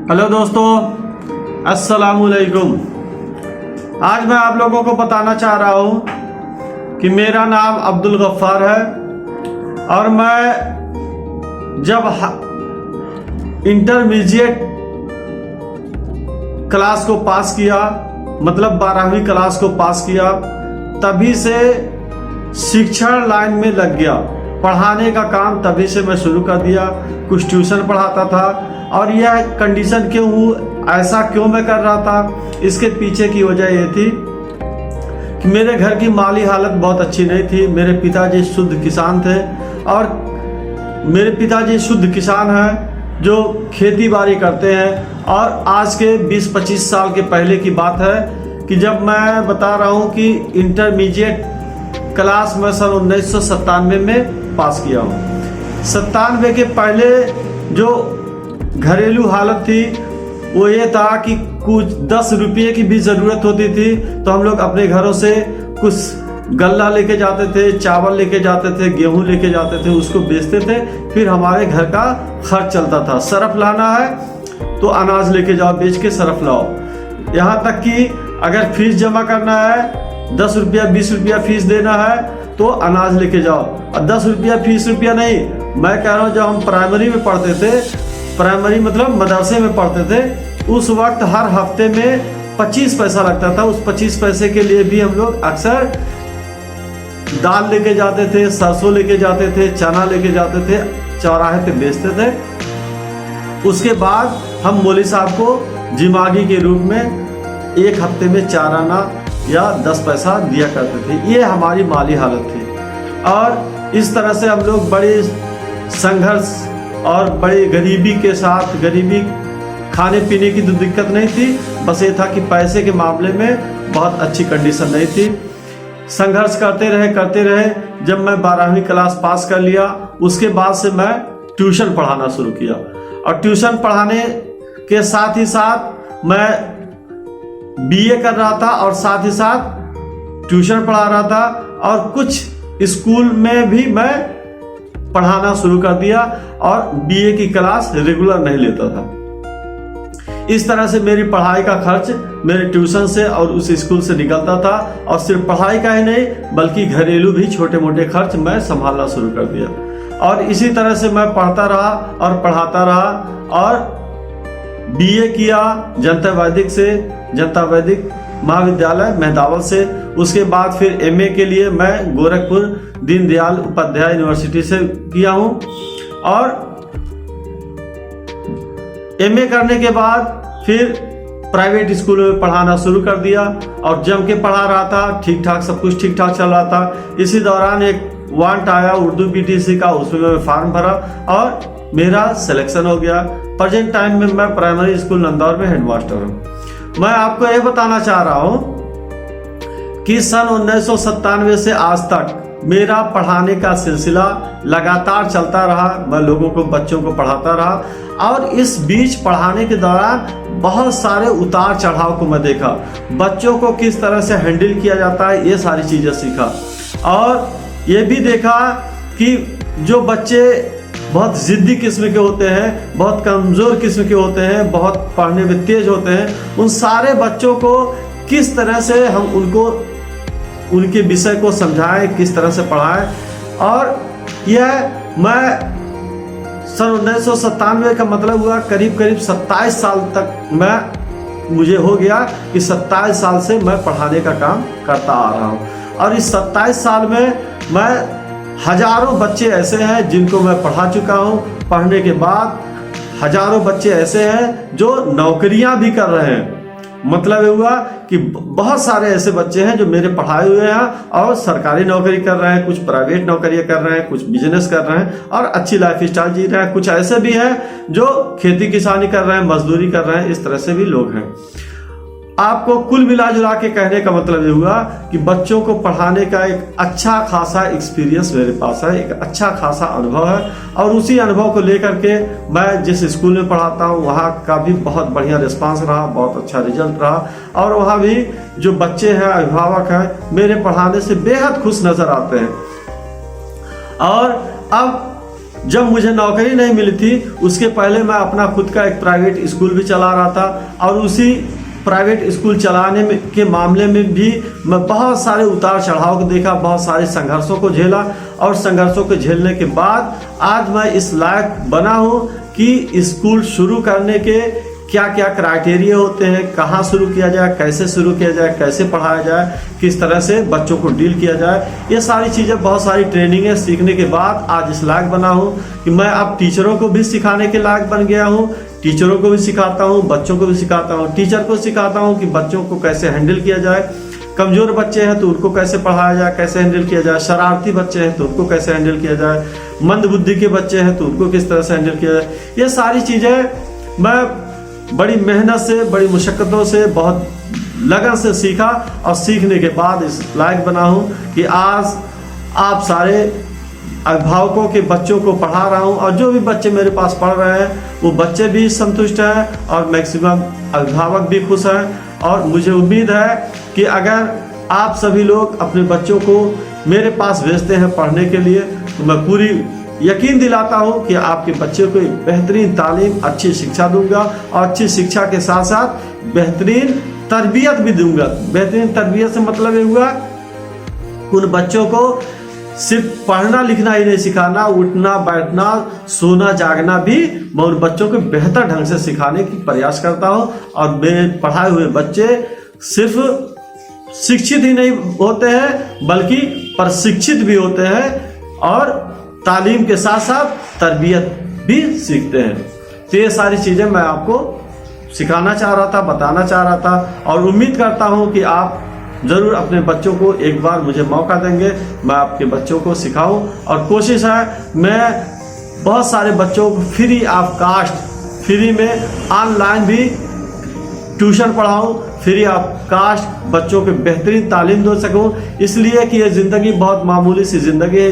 Hello दोस्तों, अस्सलामुअलैकुम। आज मैं आप लोगों को बताना चाह रहा हूँ कि मेरा नाम अब्दुल गफ्फार है और मैं जब इंटरमीडिएट क्लास को पास किया, मतलब 12वीं क्लास को पास किया, तभी से शिक्षण लाइन में लग गया। पढ़ाने का काम तभी से मैं शुरू कर दिया। कुछ ट्यूशन पढ़ाता था और यह कंडीशन क्यों हुई, ऐसा क्यों मैं कर रहा था, इसके पीछे की वजह ये थी कि मेरे घर की माली हालत बहुत अच्छी नहीं थी। मेरे पिताजी शुद्ध किसान थे और मेरे पिताजी शुद्ध किसान हैं जो खेती बाड़ी करते हैं। और आज के 20-25 साल के पहले की बात है कि जब मैं बता रहा हूँ कि इंटरमीडिएट क्लास में सन 1997 में पास किया हूँ। 97 के पहले जो घरेलू हालत थी वो ये था कि कुछ 10 रुपये की भी ज़रूरत होती थी तो हम लोग अपने घरों से कुछ गल्ला लेके जाते थे, चावल लेके जाते थे, गेहूं लेके जाते थे, उसको बेचते थे। फिर हमारे घर का खर्च चलता था। सरफ लाना है तो अनाज लेके जाओ, बेच के सरफ लाओ। यहाँ तक कि अगर फीस जमा करना है, 10 रुपया 20 रुपया फीस देना है तो अनाज लेके जाओ। और 10 रुपया 20 रुपया नहीं, मैं कह रहा हूँ जब हम प्राइमरी में पढ़ते थे, प्राइमरी मतलब मदरसे में पढ़ते थे, उस वक्त हर हफ्ते में 25 पैसा लगता था। उस 25 पैसे के लिए भी हम लोग अक्सर दाल लेके जाते थे, सरसों लेके जाते थे, चना लेके जाते थे, चौराहे पे बेचते थे। उसके बाद हम मौलवी साहब को जिमागी के रूप में एक हफ्ते में 4 आना या 10 पैसा दिया करते थे। ये हमारी माली हालत थी और इस तरह से हम लोग बड़े संघर्ष और बड़ी गरीबी के साथ, गरीबी खाने पीने की तो दिक्कत नहीं थी, बस ये था कि पैसे के मामले में बहुत अच्छी कंडीशन नहीं थी। संघर्ष करते रहे। जब मैं 12वीं क्लास पास कर लिया, उसके बाद से मैं ट्यूशन पढ़ाना शुरू किया और ट्यूशन पढ़ाने के साथ ही साथ मैं बीए कर रहा था और साथ ही साथ ट्यूशन पढ़ा रहा था और कुछ स्कूल में भी मैं पढ़ाना शुरू कर दिया और बीए की क्लास रेगुलर नहीं लेता था। इस तरह से मेरी पढ़ाई का खर्च मेरे ट्यूशन से और उस स्कूल से निकलता था और सिर्फ पढ़ाई का ही नहीं बल्कि घरेलू भी छोटे मोटे खर्च मैं संभालना शुरू कर दिया। और इसी तरह से मैं पढ़ता रहा और पढ़ाता रहा और बीए किया जनता वैदिक महाविद्यालय मेहदावल से। उसके बाद फिर एमए के लिए मैं गोरखपुर दीनदयाल उपाध्याय यूनिवर्सिटी से किया हूँ और एमए करने के बाद फिर प्राइवेट स्कूल में पढ़ाना शुरू कर दिया और जम के पढ़ा रहा था। ठीक ठाक सब कुछ ठीक ठाक चल रहा था। इसी दौरान एक वांट आया उर्दू पीटीसी का, उसमें मैं फॉर्म भरा और मेरा सिलेक्शन हो गया। प्रेजेंट टाइम में मैं प्राइमरी स्कूल नंदौर में हेडमास्टर हूँ। मैं आपको यह बताना चाह रहा हूँ कि सन 1997 से आज तक मेरा पढ़ाने का सिलसिला लगातार चलता रहा। मैं लोगों को, बच्चों को पढ़ाता रहा और इस बीच पढ़ाने के दौरान बहुत सारे उतार चढ़ाव को मैं देखा। बच्चों को किस तरह से हैंडल किया जाता है ये सारी चीज़ें सीखा और ये भी देखा कि जो बच्चे बहुत ज़िद्दी किस्म के होते हैं, बहुत कमज़ोर किस्म के होते हैं, बहुत पढ़ने में तेज होते हैं, उन सारे बच्चों को किस तरह से हम उनके विषय को समझाएं, किस तरह से पढ़ाएं। और यह मैं सन 1997 का मतलब हुआ करीब 27 साल तक मुझे हो गया कि 27 साल से मैं पढ़ाने का काम करता आ रहा हूँ। और इस 27 साल में मैं हजारों बच्चे ऐसे हैं जिनको मैं पढ़ा चुका हूँ। पढ़ने के बाद हजारों बच्चे ऐसे हैं जो नौकरियां भी कर रहे हैं। मतलब ये हुआ कि बहुत सारे ऐसे बच्चे हैं जो मेरे पढ़ाए हुए हैं और सरकारी नौकरी कर रहे हैं, कुछ प्राइवेट नौकरियां कर रहे हैं, कुछ बिजनेस कर रहे हैं और अच्छी लाइफ स्टाइल जी रहे हैं। कुछ ऐसे भी हैं जो खेती किसानी कर रहे हैं, मजदूरी कर रहे हैं। इस तरह से भी लोग हैं। आपको कुल मिला जुला के कहने का मतलब ये हुआ कि बच्चों को पढ़ाने का एक अच्छा खासा एक्सपीरियंस मेरे पास है, एक अच्छा खासा अनुभव है और उसी अनुभव को लेकर के मैं जिस स्कूल में पढ़ाता हूँ वहाँ का भी बहुत बढ़िया रिस्पांस रहा, बहुत अच्छा रिजल्ट रहा और वहाँ भी जो बच्चे हैं, अभिभावक हैं, मेरे पढ़ाने से बेहद खुश नज़र आते हैं। और अब जब मुझे नौकरी नहीं मिली थी उसके पहले मैं अपना खुद का एक प्राइवेट स्कूल भी चला रहा था, और उसी प्राइवेट स्कूल चलाने में के मामले में भी मैं बहुत सारे उतार चढ़ाव को देखा, बहुत सारे संघर्षों को झेला, और संघर्षों को झेलने के बाद आज मैं इस लायक बना हूँ कि स्कूल शुरू करने के क्या क्या क्राइटेरिया होते हैं, कहाँ शुरू किया जाए, कैसे शुरू किया जाए, कैसे पढ़ाया जाए, किस तरह से बच्चों को डील किया जाए, ये सारी चीज़ें, बहुत सारी ट्रेनिंगें सीखने के बाद आज इस लायक बना हूँ कि मैं अब टीचरों को भी सिखाने के लायक बन गया हूँ। टीचरों को भी सिखाता हूँ, बच्चों को भी सिखाता हूँ। टीचर को सिखाता हूँ कि बच्चों को कैसे हैंडल किया जाए, कमज़ोर बच्चे हैं तो उनको कैसे पढ़ाया जाए, कैसे हैंडल किया जाए, शरारती बच्चे हैं तो उनको कैसे हैंडल किया जाए, मंद बुद्धि के बच्चे हैं तो उनको किस तरह से हैंडल किया जाए। ये सारी चीज़ें मैं बड़ी मेहनत से, बड़ी मुशक्क़तों से, बहुत लगन से सीखा, और सीखने के बाद इस लायक बना हूँ कि आज आप सारे अभिभावकों के बच्चों को पढ़ा रहा हूँ, और जो भी बच्चे मेरे पास पढ़ रहे हैं वो बच्चे भी संतुष्ट हैं और मैक्सिमम अभिभावक भी खुश हैं। और मुझे उम्मीद है कि अगर आप सभी लोग अपने बच्चों को मेरे पास भेजते हैं पढ़ने के लिए तो मैं पूरी यकीन दिलाता हूँ कि आपके बच्चे को बेहतरीन तालीम, अच्छी शिक्षा दूंगा, और अच्छी शिक्षा के साथ साथ बेहतरीन तरबियत भी दूंगा। बेहतरीन तरबियत से मतलब ये हुआ उन बच्चों को सिर्फ पढ़ना लिखना ही नहीं सिखाना, उठना बैठना सोना जागना भी मैं उन बच्चों को बेहतर ढंग से सिखाने की प्रयास करता हूँ। और मेरे पढ़ाए हुए बच्चे सिर्फ शिक्षित ही नहीं होते हैं बल्कि प्रशिक्षित भी होते हैं, और तालीम के साथ साथ तरबियत भी सीखते हैं। तो ये सारी चीज़ें मैं आपको सिखाना चाह रहा था, बताना चाह रहा था, और उम्मीद करता हूँ कि आप ज़रूर अपने बच्चों को एक बार मुझे मौका देंगे, मैं आपके बच्चों को सिखाऊं। और कोशिश है मैं बहुत सारे बच्चों को फ्री ऑफ कास्ट, फ्री में ऑनलाइन भी ट्यूशन पढ़ाऊं, फ्री ऑफ कास्ट बच्चों को बेहतरीन तालीम दे सकूं, इसलिए कि ये ज़िंदगी बहुत मामूली सी ज़िंदगी है।